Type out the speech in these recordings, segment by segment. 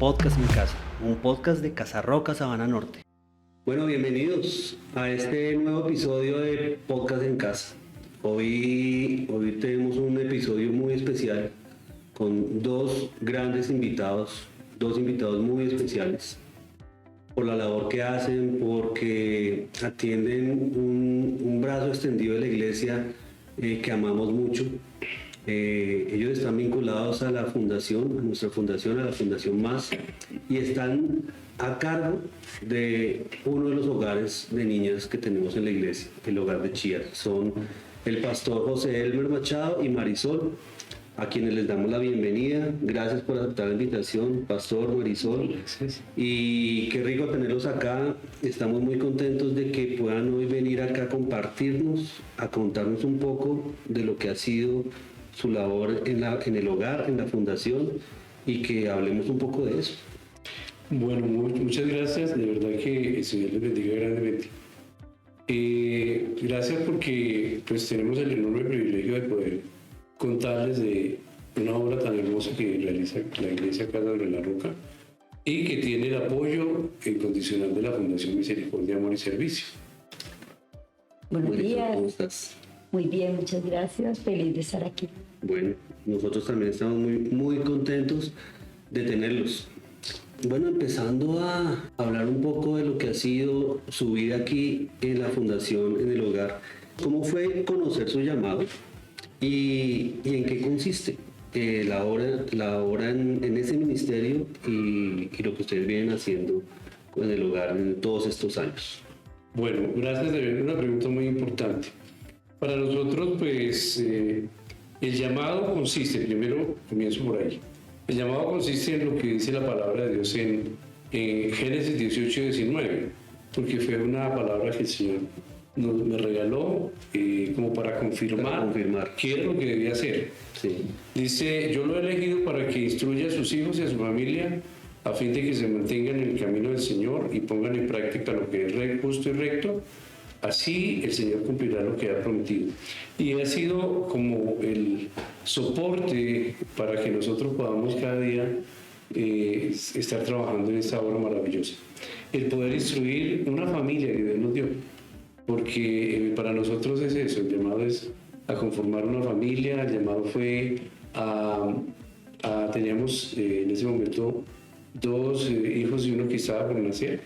Podcast en Casa, un podcast de Casarroca, Sabana Norte. Bueno, bienvenidos a este nuevo episodio de Podcast en Casa. Hoy tenemos un episodio muy especial con dos invitados muy especiales por la labor que hacen, porque atienden un brazo extendido de la iglesia que amamos mucho. Ellos están vinculados a la fundación, a nuestra fundación, a la Fundación Más, y están a cargo de uno de los hogares de niñas que tenemos en la iglesia, el hogar de Chía. Son el pastor José Elmer Machado y Marisol, a quienes les damos la bienvenida. Gracias por aceptar la invitación, pastor, Marisol. Gracias. Y qué rico tenerlos acá. Estamos muy contentos de que puedan hoy venir acá a compartirnos, a contarnos un poco de lo que ha sido su labor en el hogar, en la fundación, y que hablemos un poco de eso. Bueno, muchas gracias, de verdad que el Señor les bendiga grandemente. Gracias porque pues tenemos el enorme privilegio de poder contarles de una obra tan hermosa que realiza la Iglesia Casa sobre la Roca y que tiene el apoyo incondicional de la Fundación Misericordia, Amor y Servicio. Buenos días. ¿Cómo estás? Muy bien, muchas gracias. Feliz de estar aquí. Bueno, nosotros también estamos muy contentos de tenerlos. Bueno, empezando a hablar un poco de lo que ha sido su vida aquí en la fundación, en el hogar. ¿Cómo fue conocer su llamado y en qué consiste la obra en ese ministerio y lo que ustedes vienen haciendo en el hogar en todos estos años? Bueno, gracias, de verdad, una pregunta muy importante. Para nosotros, pues, el llamado consiste, primero comienzo por ahí, el llamado consiste en lo que dice la palabra de Dios en Génesis 18 y 19, porque fue una palabra que el Señor me regaló como para confirmar qué es lo que debía hacer. Sí. Dice, yo lo he elegido para que instruya a sus hijos y a su familia a fin de que se mantengan en el camino del Señor y pongan en práctica lo que es justo y recto. Así el Señor cumplirá lo que ha prometido. Y ha sido como el soporte para que nosotros podamos cada día estar trabajando en esta obra maravillosa. El poder instruir una familia que Dios nos dio. Porque para nosotros es eso, el llamado es a conformar una familia, el llamado fue teníamos en ese momento dos hijos y uno que estaba por nacer,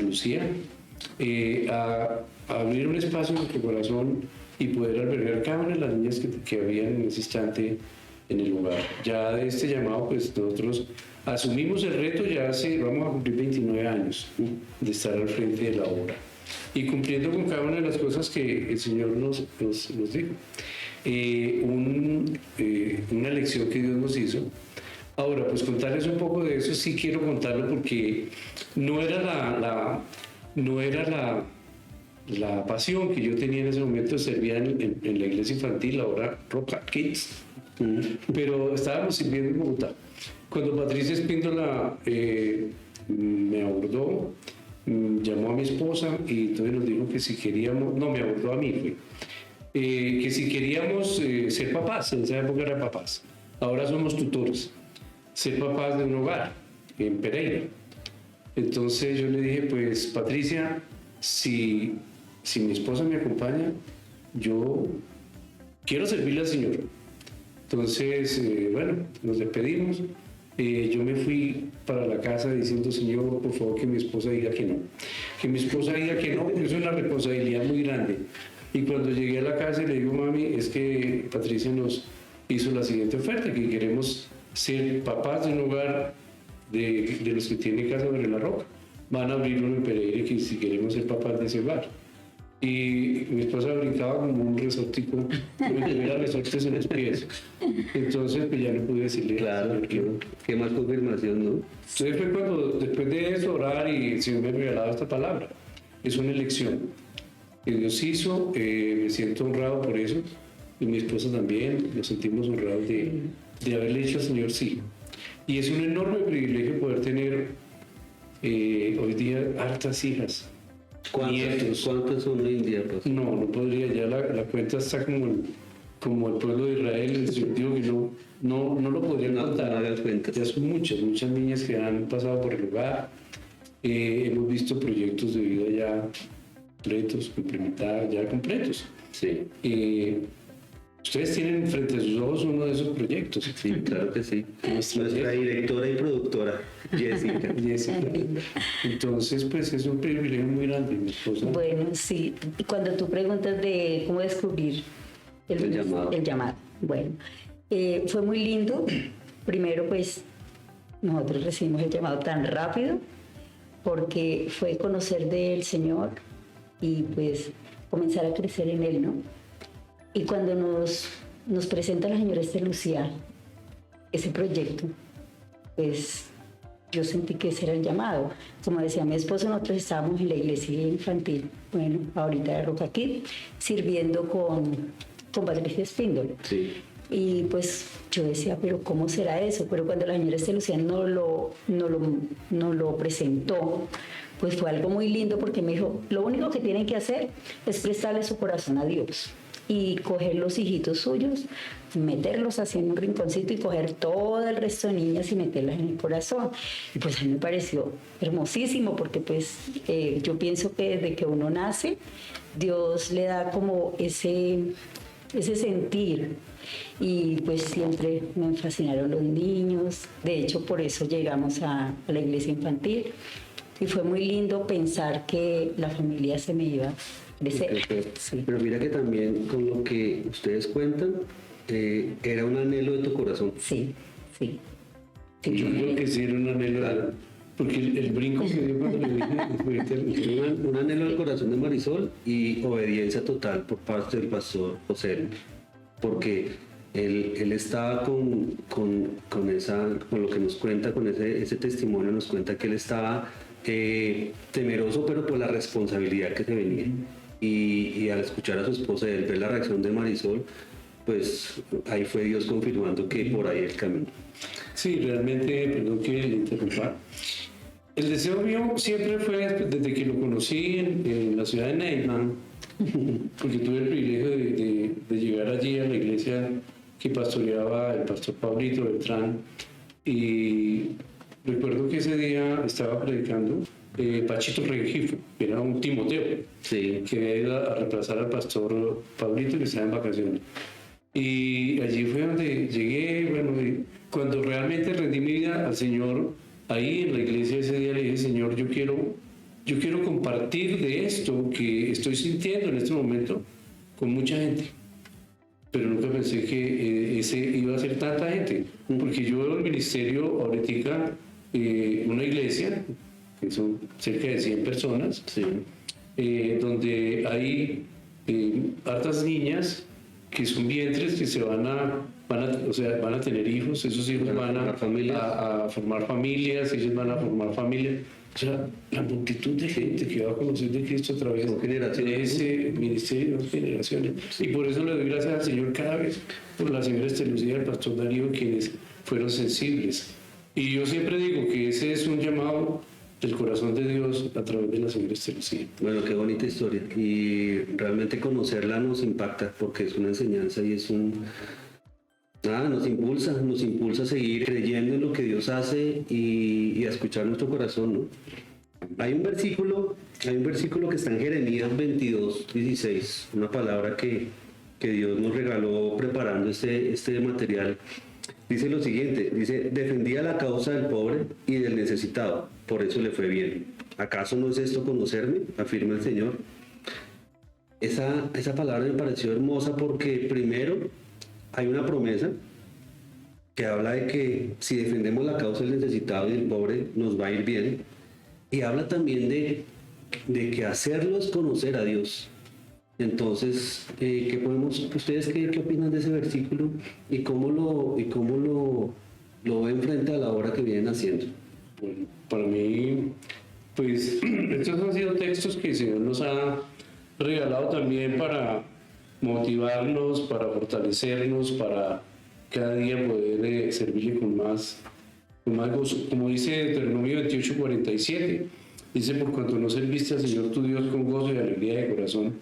Lucía. A abrir un espacio en nuestro corazón y poder albergar cada una de las niñas que habían en ese instante en el hogar. Ya de este llamado, pues nosotros asumimos el reto, vamos a cumplir 29 años de estar al frente de la obra y cumpliendo con cada una de las cosas que el Señor nos dijo. Una lección que Dios nos hizo. Ahora, pues contarles un poco de eso, sí quiero contarlo porque no era la pasión que yo tenía en ese momento. Servía en la iglesia infantil, ahora Roca Kids, pero estábamos sirviendo en Bogotá. Cuando Patricia Espíndola me abordó, llamó a mi esposa y entonces nos dijo que si queríamos, me abordó a mí, que si queríamos ser papás, en esa época eran papás, ahora somos tutores, ser papás de un hogar en Pereira. Entonces yo le dije, pues Patricia, si mi esposa me acompaña, yo quiero servirle al Señor. Entonces, bueno, nos despedimos. Yo me fui para la casa diciendo, Señor, por favor, que mi esposa diga que no. Que mi esposa diga que no, porque eso es una responsabilidad muy grande. Y cuando llegué a la casa le digo, mami, es que Patricia nos hizo la siguiente oferta, que queremos ser papás de un hogar de los que tienen Casa sobre la Roca. Van a abrir uno en Pereira que si queremos ser papás de ese hogar. Y mi esposa brincaba como un resortico, como si tuviera resortes en los pies. Entonces pues ya no pude decirle. Claro, qué más confirmación, ¿no? Entonces fue cuando, después de eso, orar y el Señor me regalaba esta palabra. Es una elección que Dios hizo, me siento honrado por eso, y mi esposa también, nos sentimos honrados de haberle dicho al Señor sí. Y es un enorme privilegio poder tener hoy día hartas hijas. ¿Cuántas son hoy en día? Pues? No podría, ya la cuenta está como como el pueblo de Israel, en el sentido que no lo podrían contar. No hagas cuentas. Ya son muchas niñas que han pasado por el lugar. Hemos visto proyectos de vida ya completos, complementados, ya completos. Sí. Ustedes tienen frente a sus ojos uno de esos proyectos. Sí, claro que sí. Nuestra directora y productora, Jessica. Entonces, pues es un privilegio muy grande, mi esposa. Bueno, sí. Cuando tú preguntas de cómo descubrir El llamado. Bueno, fue muy lindo. Primero, pues, nosotros recibimos el llamado tan rápido porque fue conocer del Señor y pues comenzar a crecer en Él, ¿no? Y cuando nos presenta la señora Esther Lucía ese proyecto, pues yo sentí que ese era el llamado. Como decía mi esposo, nosotros estábamos en la iglesia infantil, bueno, ahorita de Roca Kids, sirviendo con Patricia Espíndola. Sí. Y pues yo decía, pero ¿cómo será eso? Pero cuando la señora Esther Lucía no lo presentó, pues fue algo muy lindo porque me dijo, lo único que tienen que hacer es prestarle su corazón a Dios y coger los hijitos suyos, meterlos así en un rinconcito y coger todo el resto de niñas y meterlas en el corazón. Y pues a mí me pareció hermosísimo porque pues yo pienso que desde que uno nace, Dios le da como ese sentir. Y pues siempre me fascinaron los niños. De hecho, por eso llegamos a la iglesia infantil. Y fue muy lindo pensar que la familia se me iba a crecer. Sí. Pero mira que también con lo que ustedes cuentan, era un anhelo de tu corazón. Sí. Yo creo que sí era un anhelo, porque el brinco que dio cuando le dije un anhelo del corazón de Marisol y obediencia total por parte del pastor José, porque él estaba con lo que nos cuenta, con ese testimonio, nos cuenta que él estaba temeroso, pero por la responsabilidad que se venía. Y al escuchar a su esposa y al ver la reacción de Marisol, pues ahí fue Dios confirmando que por ahí el camino. Sí, realmente, perdón que le interrumpa. El deseo mío siempre fue, desde que lo conocí en la ciudad de Neyman, porque tuve el privilegio de llegar allí a la iglesia que pastoreaba el pastor Pablito Beltrán, y recuerdo que ese día estaba predicando Pachito Rengifo, que era un Timoteo, sí, que había ido a reemplazar al pastor Pablito, que estaba en vacaciones. Y allí fue donde llegué, bueno, y cuando realmente rendí mi vida al Señor, ahí en la iglesia ese día le dije, Señor, yo quiero compartir de esto que estoy sintiendo en este momento con mucha gente. Pero nunca pensé que ese iba a ser tanta gente, porque yo veo el ministerio ahorita, una iglesia, que son cerca de 100 personas, sí, donde hay hartas niñas que son vientres que se van a tener hijos, esos hijos van a formar familias, ellos van a formar familias. O sea, la multitud de gente que va a conocer de Cristo a través de ese ministerio, de generaciones. Y por eso le doy gracias al Señor cada vez por la señora Esther Lucía y el pastor Darío, quienes fueron sensibles. Y yo siempre digo que ese es un llamado del corazón de Dios a través de la señora Esther Lucía. Bueno, qué bonita historia. Y realmente conocerla nos impacta porque es una enseñanza y es nos impulsa a seguir creyendo en lo que Dios hace y a escuchar nuestro corazón, ¿no? Hay un versículo que está en Jeremías 22:16, una palabra que Dios nos regaló preparando este material. Dice lo siguiente, dice, defendía la causa del pobre y del necesitado, por eso le fue bien. ¿Acaso no es esto conocerme? Afirma el Señor. Esa palabra me pareció hermosa porque primero hay una promesa que habla de que si defendemos la causa del necesitado y del pobre nos va a ir bien, y habla también de que hacerlos conocer a Dios. Entonces, ustedes qué opinan de ese versículo y cómo lo ven frente a la obra que vienen haciendo? Bueno, para mí, pues estos han sido textos que el Señor nos ha regalado también para motivarnos, para fortalecernos, para cada día poder servirle con más gozo. Como dice Deuteronomio 28:47, dice, por cuanto no serviste al Señor tu Dios con gozo y alegría de corazón.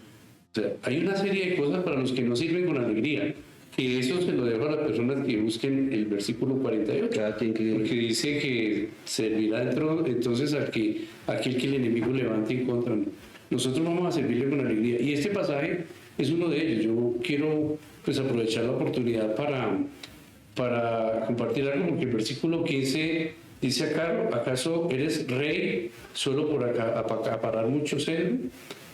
O sea, hay una serie de cosas para los que no sirven con alegría, que eso se lo dejo a las personas que busquen el versículo 48, Cada quien que... porque dice que servirá dentro, entonces aquel que el enemigo levante en contra. Nosotros vamos a servirle con alegría. Y este pasaje es uno de ellos. Yo quiero pues aprovechar la oportunidad para compartir algo, porque el versículo 15 dice acá: ¿acaso eres rey solo por acaparar mucho celo?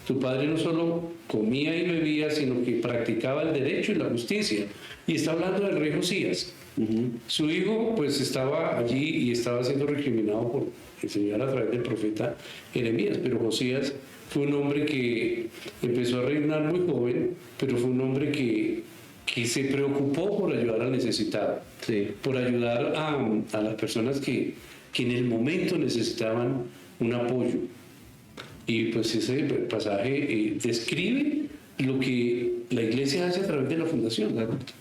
Tu padre no solo comía y bebía, sino que practicaba el derecho y la justicia. Y está hablando del rey Josías. Su hijo pues estaba allí y estaba siendo recriminado por el Señor a través del profeta Jeremías, pero Josías fue un hombre que empezó a reinar muy joven, pero fue un hombre que se preocupó por ayudar al necesitado, Sí. por ayudar a las personas que en el momento necesitaban un apoyo. Y pues ese pasaje describe lo que la iglesia hace a través de la fundación,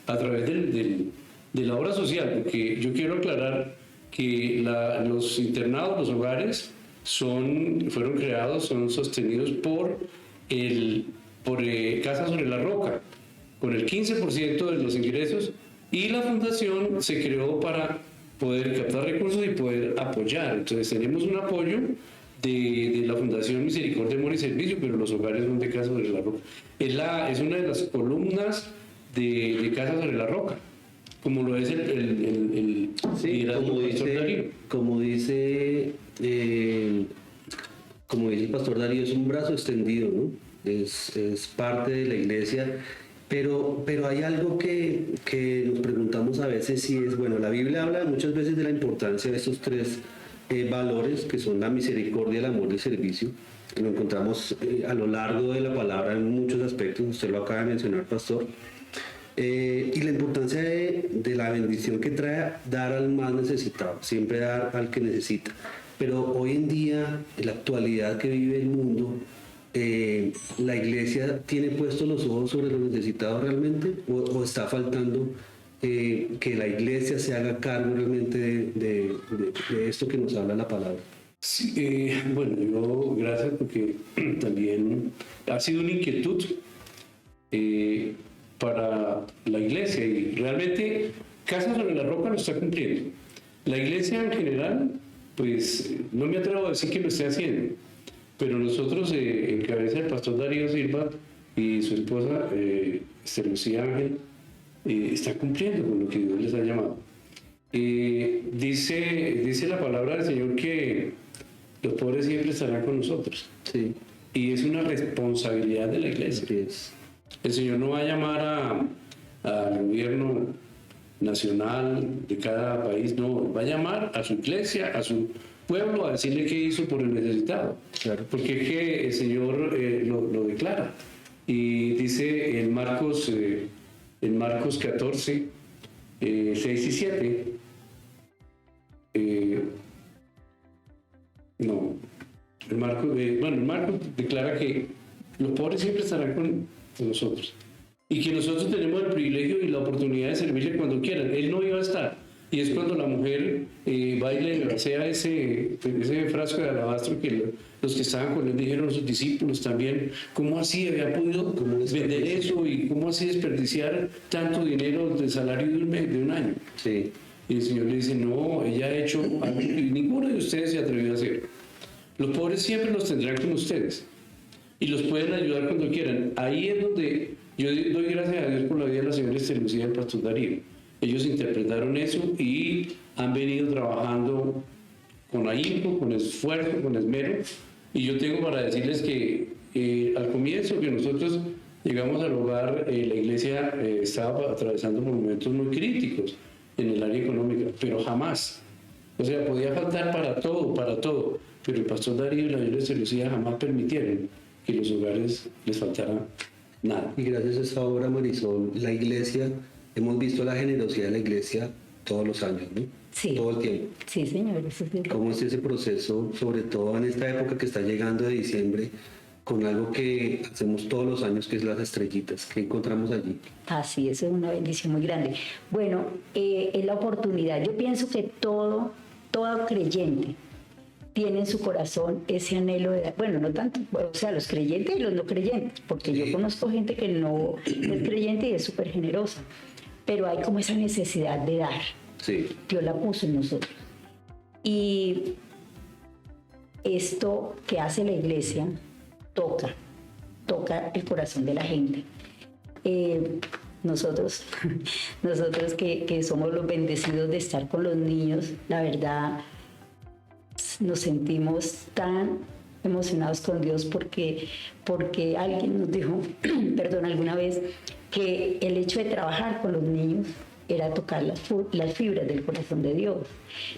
a través de la obra social, porque yo quiero aclarar que los internados, los hogares, fueron creados, son sostenidos por Casa sobre la Roca, con el 15% de los ingresos, y la fundación se creó para poder captar recursos y poder apoyar. Entonces tenemos un apoyo de la Fundación Misericordia, Amor y Servicio, pero los hogares son de Casa sobre la Roca. Es una de las columnas de Casa sobre la Roca, como lo es el como dice el pastor Darío, es un brazo extendido, ¿no? Es parte de la iglesia, pero hay algo que nos preguntamos a veces si es, bueno, la Biblia habla muchas veces de la importancia de estos tres valores, que son la misericordia, el amor y el servicio. Lo encontramos a lo largo de la palabra en muchos aspectos, usted lo acaba de mencionar, pastor. Y la importancia de la bendición que trae dar al más necesitado, siempre dar al que necesita. Pero hoy en día, en la actualidad que vive el mundo, ¿la iglesia tiene puestos los ojos sobre los necesitados realmente? ¿O está faltando que la iglesia se haga cargo realmente de esto que nos habla la palabra? Sí, bueno, yo gracias, porque también ha sido una inquietud para la iglesia, y realmente Casa sobre la Roca lo está cumpliendo. La iglesia en general, pues no me atrevo a decir que lo esté haciendo, pero nosotros, en cabeza del pastor Darío Silva y su esposa Lucía Ángel, está cumpliendo con lo que Dios les ha llamado. Dice la palabra del Señor que los pobres siempre estarán con nosotros. Sí. Y es una responsabilidad de la iglesia. Así es. El Señor no va a llamar al gobierno nacional de cada país, no, va a llamar a su iglesia, a su pueblo, a decirle qué hizo por el necesitado. Claro. Porque es que el Señor lo declara. Y dice en Marcos 14, 6 y 7, el Marcos declara que los pobres siempre estarán con nosotros, y que nosotros tenemos el privilegio y la oportunidad de servirle cuando quieran. Él no iba a estar, y es cuando la mujer va y le grasea ese frasco de alabastro, que los que estaban con él dijeron, sus discípulos también, ¿cómo así había podido vender eso? ¿Y cómo así desperdiciar tanto dinero del salario de un año? Sí. Y el Señor le dice, no, ella ha hecho algo que ninguno de ustedes se atrevió a hacer. Los pobres siempre los tendrán con ustedes y los pueden ayudar cuando quieran. Ahí es donde yo doy gracias a Dios por la vida de la señora Lucía y el pastor Darío. Ellos interpretaron eso y han venido trabajando con ahínco, con esfuerzo, con esmero. Y yo tengo para decirles que al comienzo que nosotros llegamos al hogar, la iglesia estaba atravesando momentos muy críticos en el área económica, pero jamás. O sea, podía faltar para todo. Pero el pastor Darío y la señora Lucía jamás permitieron que los hogares les faltara nada. Y gracias a esta obra, Marisol, la iglesia, hemos visto la generosidad de la iglesia todos los años, ¿no? Sí. Todo el tiempo. Sí, señor. Eso es verdad. ¿Cómo es ese proceso, sobre todo en esta época que está llegando de diciembre, con algo que hacemos todos los años, que es las estrellitas? ¿Qué encontramos allí? Así, eso es una bendición muy grande. Bueno, es la oportunidad. Yo pienso que todo creyente tiene en su corazón ese anhelo de dar, bueno, no tanto, o sea, los creyentes y los no creyentes, porque yo conozco gente que no es creyente y es súper generosa, pero hay como esa necesidad de dar. Sí. Dios la puso en nosotros. Y esto que hace la iglesia toca el corazón de la gente. Nosotros que somos los bendecidos de estar con los niños, la verdad nos sentimos tan emocionados con Dios porque alguien nos dijo, perdón, alguna vez, que el hecho de trabajar con los niños era tocar las fibras del corazón de Dios.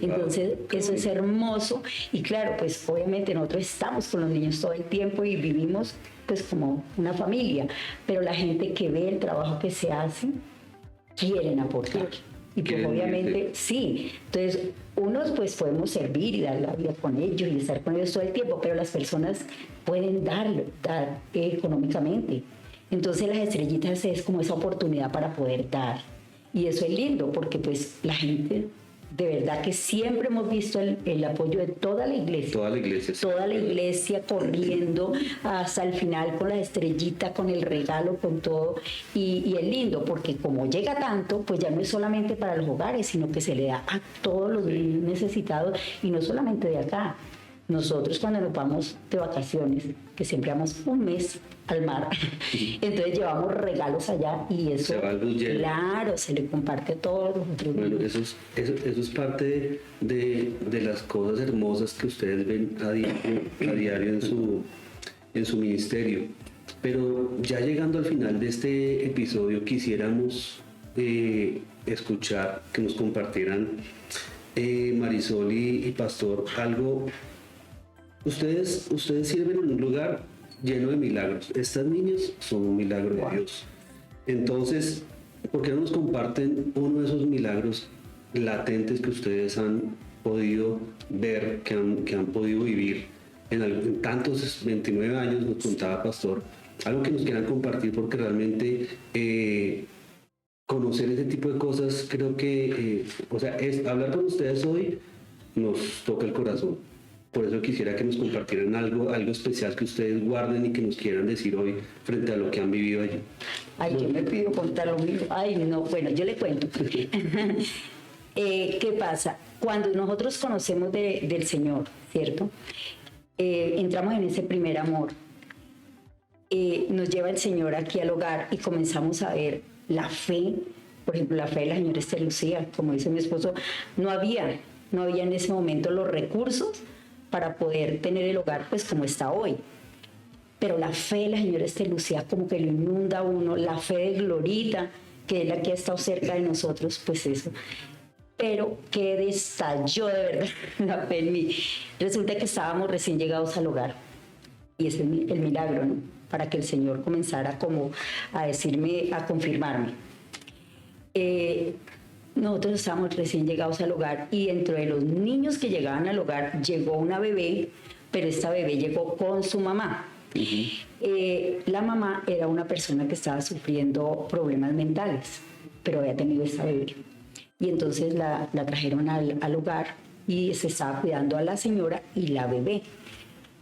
Entonces, eso es hermoso. Y claro, pues obviamente nosotros estamos con los niños todo el tiempo y vivimos pues como una familia, pero la gente que ve el trabajo que se hace, quieren aportar. Y pues obviamente sí. Entonces, unos pues podemos servir y dar la vida con ellos y estar con ellos todo el tiempo, pero las personas pueden dar económicamente. Entonces, las estrellitas es como esa oportunidad para poder dar. Y eso es lindo porque pues la gente, de verdad que siempre hemos visto el apoyo de toda la iglesia. Toda la iglesia. Sí. Toda la iglesia corriendo hasta el final con la estrellita, con el regalo, con todo. Y es lindo porque como llega tanto, pues ya no es solamente para los hogares, sino que se le da a todos los niños necesitados y no solamente de acá. Nosotros cuando nos vamos de vacaciones, que siempre vamos un mes al mar, entonces llevamos regalos allá y eso, claro, se le comparte a todos los otros. Bueno, eso es parte de las cosas hermosas que ustedes ven a diario en su ministerio. Pero ya llegando al final de este episodio, quisiéramos escuchar que nos compartieran Marisol y Pastor algo. Ustedes sirven en un lugar lleno de milagros. Estas niñas son un milagro de Dios. Entonces, ¿por qué no nos comparten uno de esos milagros latentes que ustedes han podido ver, que han podido vivir en tantos 29 años, nos contaba Pastor? Algo que nos quieran compartir, porque realmente conocer ese tipo de cosas, creo que, hablar con ustedes hoy nos toca el corazón. Por eso quisiera que nos compartieran algo especial que ustedes guarden y que nos quieran decir hoy frente a lo que han vivido allí. Ay, yo me pido contar lo mío. Ay, no, bueno, yo le cuento. ¿Qué pasa? Cuando nosotros conocemos del Señor, ¿cierto? Entramos en ese primer amor. Nos lleva el Señor aquí al hogar y comenzamos a ver la fe. Por ejemplo, la fe de la señora Esther Lucía, como dice mi esposo, no había en ese momento los recursos para poder tener el hogar pues como está hoy. Pero la fe de la señora Esther Lucía como que lo inunda a uno, la fe de Glorita, que es la que ha estado cerca de nosotros, pues eso. Pero que destalló de verdad la fe en mí. Resulta que estábamos recién llegados al hogar. Y ese es el milagro, ¿no? Para que el Señor comenzara como a decirme, a confirmarme. Nosotros estábamos recién llegados al hogar y dentro de los niños que llegaban al hogar llegó una bebé, pero esta bebé llegó con su mamá. La mamá era una persona que estaba sufriendo problemas mentales, pero había tenido esta bebé. Y entonces la trajeron al hogar y se estaba cuidando a la señora y la bebé.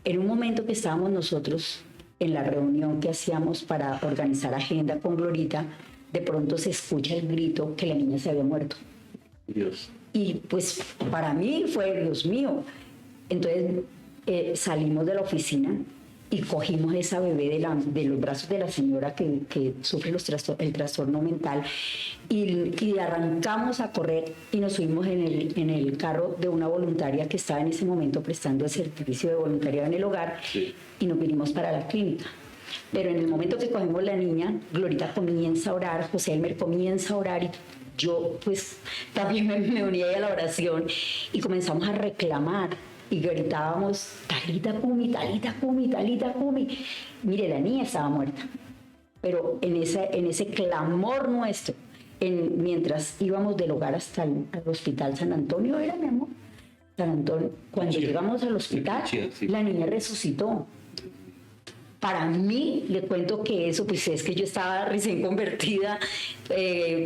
En un momento que estábamos nosotros en la reunión que hacíamos para organizar agenda con Glorita, de pronto se escucha el grito que la niña se había muerto. Dios. Y pues para mí fue, Dios mío. Entonces salimos de la oficina y cogimos esa bebé de los brazos de la señora que sufre el trastorno mental y arrancamos a correr y nos subimos en el carro de una voluntaria que estaba en ese momento prestando el servicio de voluntariado en el hogar. Sí. Y nos vinimos para la clínica. Pero en el momento que cogemos la niña, Glorita comienza a orar, José Elmer comienza a orar y yo pues también me uní a la oración y comenzamos a reclamar y gritábamos, Talita Kumi, Talita Kumi, Talita Kumi. Mire, la niña estaba muerta, pero en ese clamor nuestro, mientras íbamos del hogar hasta el hospital San Antonio, era mi amor, San Antonio, cuando llegamos al hospital, la niña resucitó. Para mí, le cuento que eso, pues es que yo estaba recién convertida,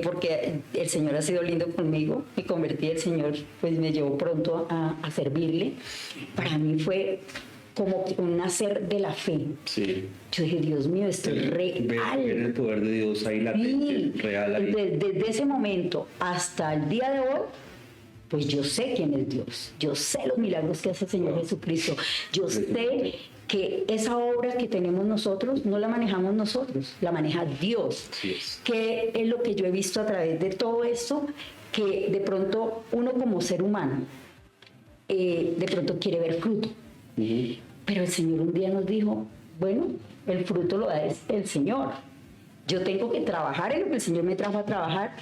porque el Señor ha sido lindo conmigo, me convertí, el Señor pues me llevó pronto a servirle. Para mí fue como un nacer de la fe. Sí. Yo dije, Dios mío, esto es real. Ver el poder de Dios ahí latente, real ahí. Desde ese momento hasta el día de hoy, pues yo sé quién es Dios. Yo sé los milagros que hace el Señor Jesucristo. Yo sé que esa obra que tenemos nosotros no la manejamos nosotros, la maneja Dios. Así es. Que es lo que yo he visto a través de todo esto, que de pronto uno como ser humano, de pronto quiere ver fruto. Pero el Señor un día nos dijo, bueno, el fruto lo da el Señor. Yo tengo que trabajar en lo que el Señor me trajo a trabajar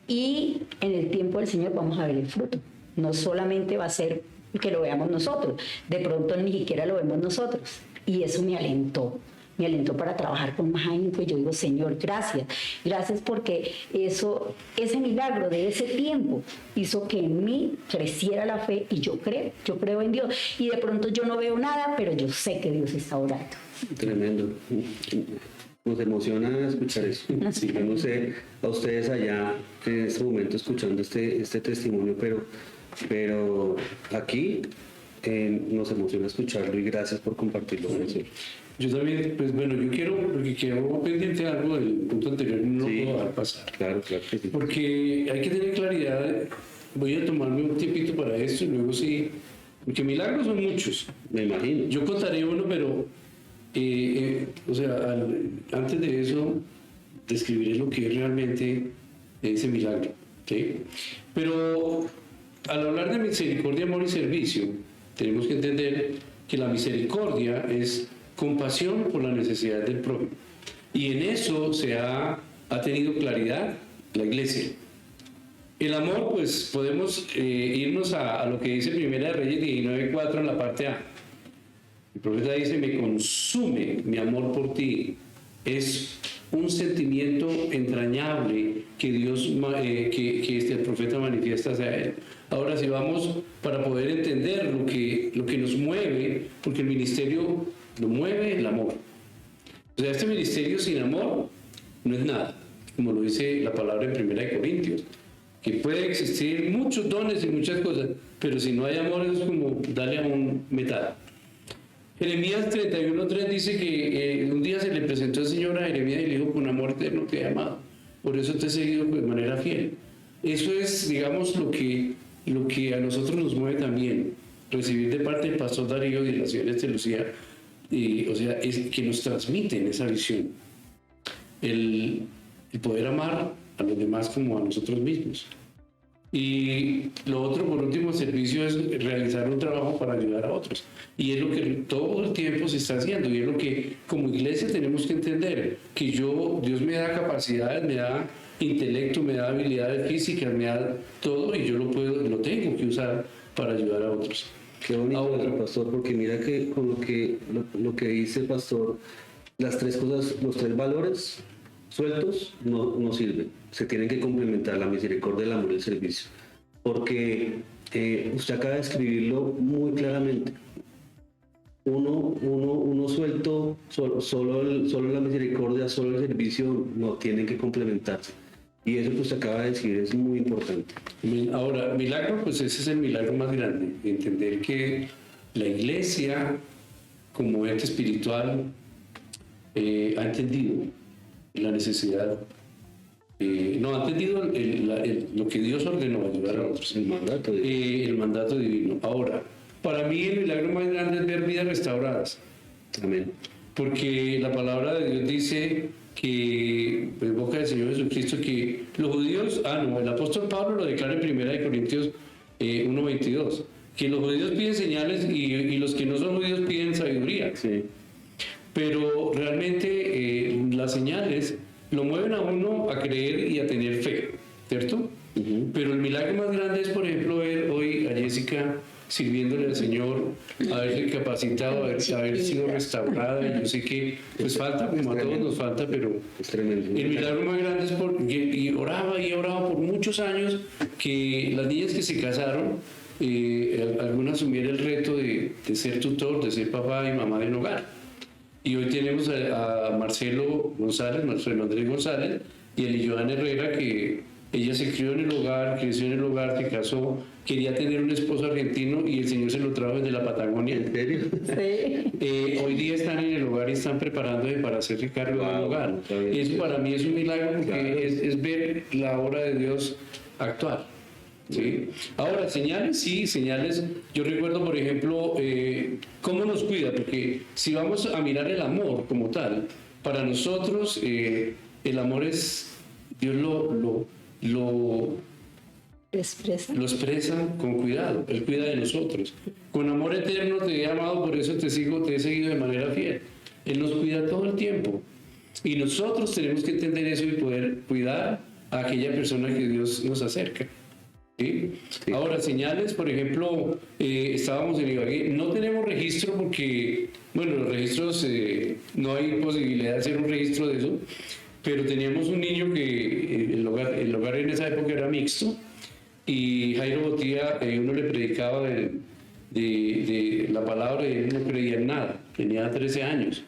y en el tiempo del Señor vamos a ver el fruto. No solamente va a ser que lo veamos nosotros, de pronto ni siquiera lo vemos nosotros. Y eso me alentó para trabajar con más ahínco. Yo digo, Señor, gracias porque ese milagro de ese tiempo hizo que en mí creciera la fe y yo creo en Dios. Y de pronto yo no veo nada, pero yo sé que Dios está orando. Tremendo. Nos emociona escuchar eso. Sí, yo no sé a ustedes allá en este momento escuchando este testimonio, pero aquí nos emociona escucharlo y gracias por compartirlo con nosotros. Yo también, pues bueno, porque quiero pendiente algo del punto anterior, no lo puedo dejar pasar. Claro que sí. Porque hay que tener claridad, voy a tomarme un tiempito para esto y luego sí, porque milagros son muchos. Me imagino. Yo contaré uno, pero, antes de eso, describiré lo que es realmente ese milagro. ¿Sí? Pero al hablar de misericordia, amor y servicio, tenemos que entender que la misericordia es compasión por la necesidad del prójimo. Y en eso ha tenido claridad la Iglesia. El amor, pues podemos irnos a lo que dice Primera de Reyes 19:4 en la parte A. El profeta dice, me consume mi amor por ti. Es un sentimiento entrañable que el profeta manifiesta hacia él. Ahora, si vamos para poder entender lo que nos mueve, porque el ministerio lo mueve el amor. O sea, este ministerio sin amor no es nada, como lo dice la palabra en 1 Corintios, que puede existir muchos dones y muchas cosas, pero si no hay amor es como darle a un metal. Jeremías 31:3 dice que un día se le presentó el Señor a Jeremías y le dijo, con amor eterno te he amado, por eso te he seguido de manera fiel. Eso es, digamos, lo que a nosotros nos mueve también, recibir de parte del pastor Darío y de la señora Lucía, es que nos transmiten esa visión, el poder amar a los demás como a nosotros mismos. Y lo otro, por último, servicio es realizar un trabajo para ayudar a otros. Y es lo que todo el tiempo se está haciendo. Y es lo que como iglesia tenemos que entender, que Dios me da capacidades, me da intelecto, me da habilidades físicas, me da todo y yo lo tengo que usar para ayudar a otros. Qué bonito, pastor, porque mira que con lo que dice el pastor, las tres cosas, los tres valores sueltos no sirven. Se tienen que complementar, la misericordia, el amor y el servicio. Porque usted acaba de escribirlo muy claramente. Uno suelto, solo la misericordia, solo el servicio, no tienen que complementarse. Y eso que usted acaba de decir es muy importante. Ahora, milagro, pues ese es el milagro más grande. Entender que la iglesia, como ente espiritual, ha entendido la necesidad, ha entendido lo que Dios ordenó, ayudar a otros. El mandato divino. Ahora, para mí el milagro más grande es ver vidas restauradas. Amén. Porque la palabra de Dios dice que, en boca del Señor Jesucristo, que los judíos, el apóstol Pablo lo declara en 1 Corintios 1:22, que los judíos piden señales y los que no son judíos piden sabiduría. Sí. Pero realmente las señales lo mueven a uno a creer y a tener fe, ¿cierto? Uh-huh. Pero el milagro más grande es, por ejemplo, ver hoy a Jessica sirviéndole al Señor, haberse capacitado, haber sido restaurada. Y yo sé que pues falta, como a todos nos falta, pero es tremendo. El milagro más grande es y oraba por muchos años que las niñas que se casaron, algunas asumieron el reto de ser tutor, de ser papá y mamá del hogar. Y hoy tenemos a Marcelo Andrés González y a Joan Herrera, que ella se crió en el hogar, creció en el hogar, se casó, quería tener un esposo argentino y el Señor se lo trajo desde la Patagonia. ¿En serio? Sí. Hoy día están en el hogar y están preparándose para hacerse cargo del hogar. Eso para mí es un milagro porque es ver la obra de Dios actuar. ¿Sí? Ahora, señales, sí, señales. Yo recuerdo, por ejemplo, cómo nos cuida, porque si vamos a mirar el amor como tal, para nosotros el amor es, Dios lo expresa con cuidado, Él cuida de nosotros. Con amor eterno te he amado, por eso te he seguido de manera fiel. Él nos cuida todo el tiempo. Y nosotros tenemos que entender eso y poder cuidar a aquella persona que Dios nos acerca. ¿Sí? Sí. Ahora, señales, por ejemplo, estábamos en Ibagué, no tenemos registro porque, bueno, los registros, no hay posibilidad de hacer un registro de eso, pero teníamos un niño que el hogar en esa época era mixto y Jairo Botía, uno le predicaba de la palabra y él no creía en nada, tenía 13 años.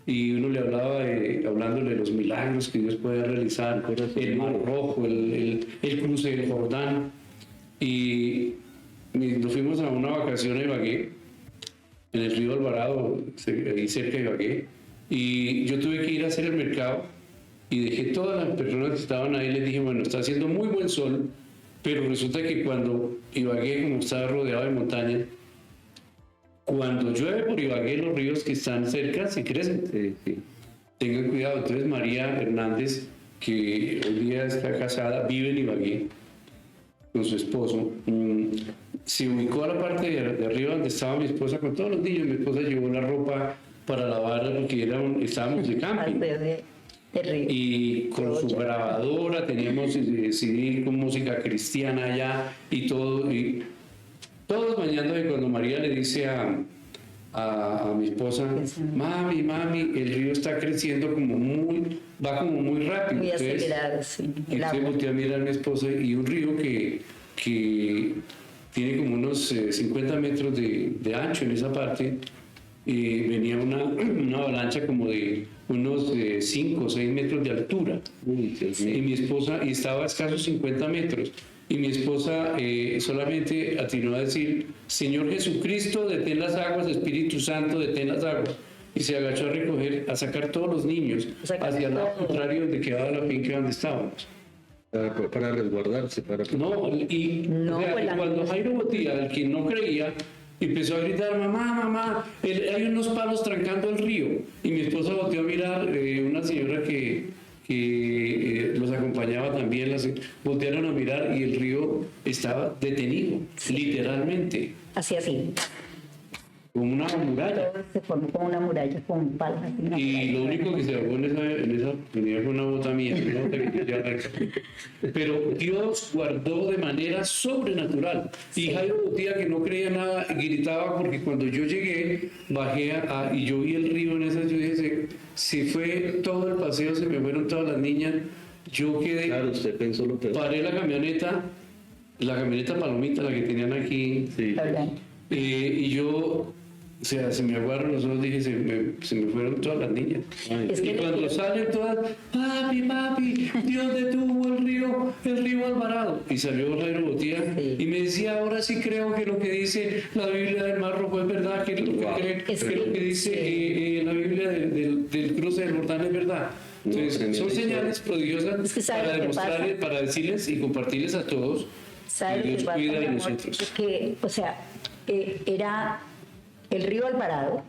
Y uno le hablaba, hablándole de los milagros que Dios puede realizar, el Mar Rojo, el cruce del Jordán. Y nos fuimos a una vacación a Ibagué, en el río Alvarado, ahí cerca de Ibagué. Y yo tuve que ir a hacer el mercado y dejé todas las personas que estaban ahí, les dije, bueno, está haciendo muy buen sol, pero resulta que cuando Ibagué, como está rodeado de montañas, cuando llueve por Ibagué, los ríos que están cerca se crecen. Sí. Tengan cuidado. Entonces María Hernández, que hoy día está casada, vive en Ibagué con su esposo, se ubicó a la parte de arriba donde estaba mi esposa con todos los niños. Mi esposa llevó la ropa para lavarla porque estábamos de camping. Y con su grabadora teníamos CD con música cristiana allá y todo. Y todos bañándose cuando María le dice a mi esposa, mami, el río está creciendo va como muy rápido. Muy acelerado, sí. Y usted voltea a mirar a mi esposa y un río que tiene como unos 50 metros de ancho en esa parte, venía una avalancha como de unos 5 o 6 metros de altura. Y mi esposa, y estaba a escasos 50 metros. Y mi esposa solamente atinó a decir, Señor Jesucristo, detén las aguas, Espíritu Santo, detén las aguas. Y se agachó a sacar todos los niños hacia el lado contrario donde quedaba la finca donde estábamos. Para resguardarse. Cuando Jairo Botía, el que no creía, empezó a gritar, mamá, hay unos palos trancando el río. Y mi esposa volteó a mirar, una señora que los acompañaba también, voltearon a mirar y el río estaba detenido, literalmente. Así. Como una muralla. Se formó como una muralla con palos. Y lo único que se ahogó en esa oportunidad fue una bota mía. Pero Dios guardó de manera sobrenatural. Y Jairo Botía, que no creía nada, gritaba porque cuando yo llegué, bajé y yo vi el río en esa, yo dije, se fue todo el paseo, se me fueron todas las niñas. Yo quedé. Claro, usted pensó lo peor. Paré la camioneta Palomita, la que tenían aquí. Sí. Y yo. O sea, se me aguaron los ojos, dije, se me fueron todas las niñas. Y cuando salen todas, papi, Dios detuvo el río Alvarado. Y salió Jairo Botía y me decía, ahora sí creo que lo que dice la Biblia del Mar Rojo es verdad, que lo que dice la Biblia del cruce del Jordán es verdad. Entonces, son señales prodigiosas para demostrarles, para decirles y compartirles a todos que Dios cuida de nosotros. Era el río Alvarado,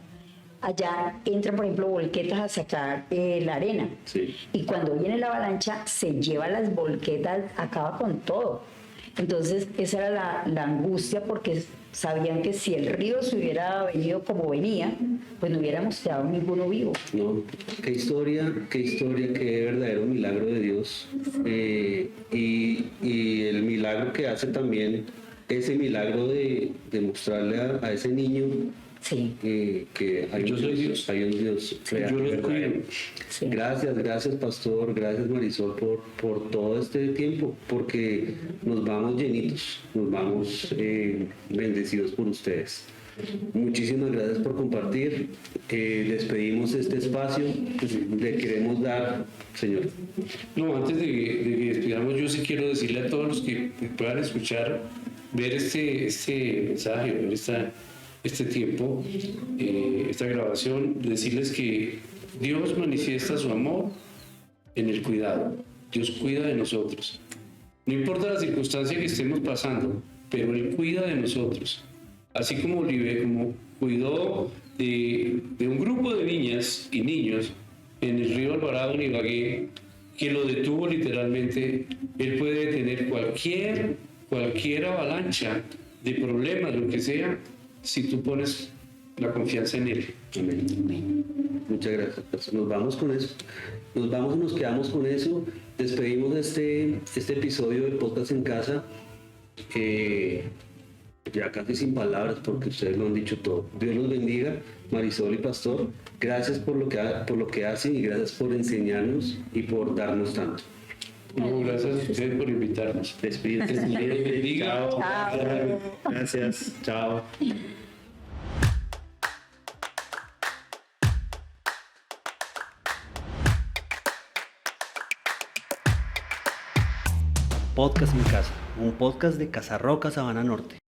allá entran, por ejemplo, volquetas a sacar la arena. Sí. Y cuando viene la avalancha, se lleva las volquetas, acaba con todo. Entonces, esa era la angustia, porque sabían que si el río se hubiera venido como venía, pues no hubiéramos quedado ninguno vivo. No, qué historia, qué verdadero milagro de Dios. Y el milagro que hace también, ese milagro de mostrarle a ese niño que hay un Dios real. Yo los cuido. Sí. Gracias pastor, gracias Marisol por todo este tiempo, porque nos vamos llenitos, nos vamos bendecidos por ustedes. Muchísimas gracias por compartir. Despedimos este espacio. Le queremos dar, señor. No, antes de que despidamos, yo sí quiero decirle a todos los que puedan escuchar, ver este mensaje, ver este tiempo, esta grabación, decirles que Dios manifiesta su amor en el cuidado. Dios cuida de nosotros. No importa la circunstancia que estemos pasando, pero Él cuida de nosotros. Así como cuidó de un grupo de niñas y niños en el río Alvarado en Ibagué, que lo detuvo literalmente, Él puede detener cualquier avalancha de problemas, lo que sea, si tú pones la confianza en Él. Amén. Muchas gracias. Pues nos vamos con eso. Nos vamos y nos quedamos con eso. Despedimos este episodio de Podcast en Casa. Ya casi sin palabras porque ustedes lo han dicho todo. Dios los bendiga, Marisol y Pastor. Gracias por lo que hacen y gracias por enseñarnos y por darnos tanto. No, gracias a ustedes por invitarnos. Despídete. Bendiga. Chao. Gracias. Chao. Podcast en Casa, un podcast de Casarroca, Sabana Norte.